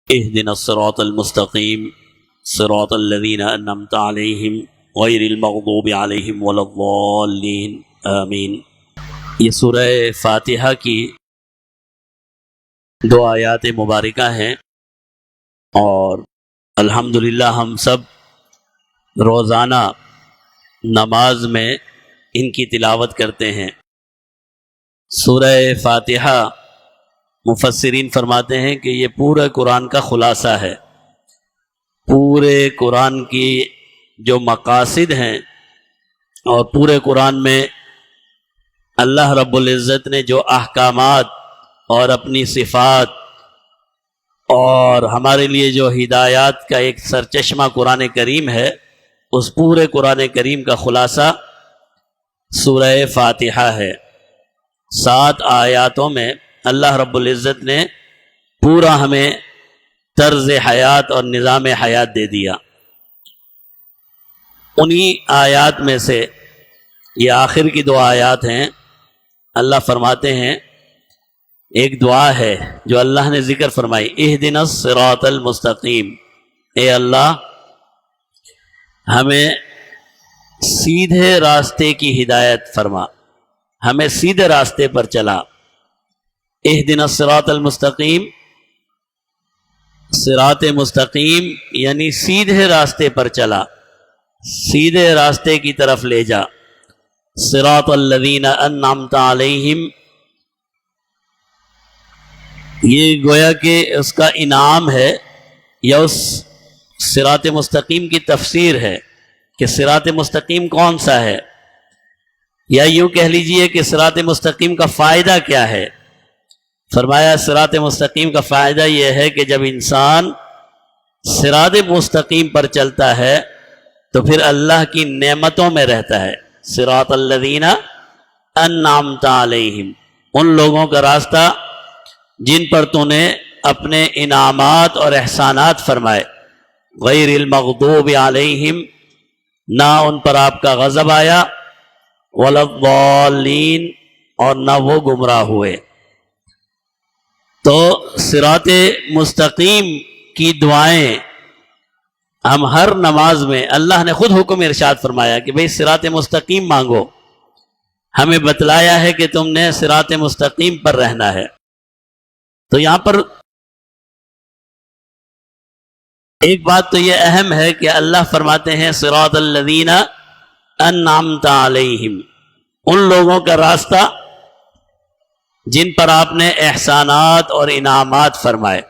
اهدنا الصراط المستقیم صراط الذین انعمت علیہم غیر المغضوب علیہم ولا الضالین آمین۔ یہ سورہ فاتحہ کی 2 آیات مبارکہ ہیں، اور الحمدللہ ہم سب روزانہ نماز میں ان کی تلاوت کرتے ہیں۔ سورہ فاتحہ مفسرین فرماتے ہیں کہ یہ پورے قرآن کا خلاصہ ہے۔ پورے قرآن کی جو مقاصد ہیں اور پورے قرآن میں اللہ رب العزت نے جو احکامات اور اپنی صفات اور ہمارے لیے جو ہدایات کا ایک سرچشمہ قرآن کریم ہے، اس پورے قرآن کریم کا خلاصہ سورہ فاتحہ ہے۔ 7 آیاتوں میں اللہ رب العزت نے پورا ہمیں طرز حیات اور نظام حیات دے دیا۔ انہی آیات میں سے یہ آخر کی 2 آیات ہیں۔ اللہ فرماتے ہیں، ایک دعا ہے جو اللہ نے ذکر فرمائی، اہدنا الصراط المستقیم، اے اللہ ہمیں سیدھے راستے کی ہدایت فرما، ہمیں سیدھے راستے پر چلا۔ اہدنا الصراط المستقیم، صراط مستقیم یعنی سیدھے راستے پر چلا، سیدھے راستے کی طرف لے جا۔ صراط الذین انعمت علیہم، یہ گویا کہ اس کا انعام ہے یا اس صراط مستقیم کی تفسیر ہے کہ صراط مستقیم کون سا ہے، یا یوں کہہ لیجئے کہ صراط مستقیم کا فائدہ کیا ہے۔ فرمایا صراط مستقیم کا فائدہ یہ ہے کہ جب انسان صراط مستقیم پر چلتا ہے تو پھر اللہ کی نعمتوں میں رہتا ہے۔ صراط الذین انعمت علیہم، ان لوگوں کا راستہ جن پر تو نے اپنے انعامات اور احسانات فرمائے، غیر المغضوب علیہم، نہ ان پر آپ کا غضب آیا، ولا الضالین، اور نہ وہ گمراہ ہوئے۔ تو صراط مستقیم کی دعائیں ہم ہر نماز میں، اللہ نے خود حکم ارشاد فرمایا کہ بھئی صراط مستقیم مانگو، ہمیں بتلایا ہے کہ تم نے صراط مستقیم پر رہنا ہے۔ تو یہاں پر ایک بات تو یہ اہم ہے کہ اللہ فرماتے ہیں صراط الذین انعمت علیہم، ان لوگوں کا راستہ جن پر آپ نے احسانات اور انعامات فرمائے۔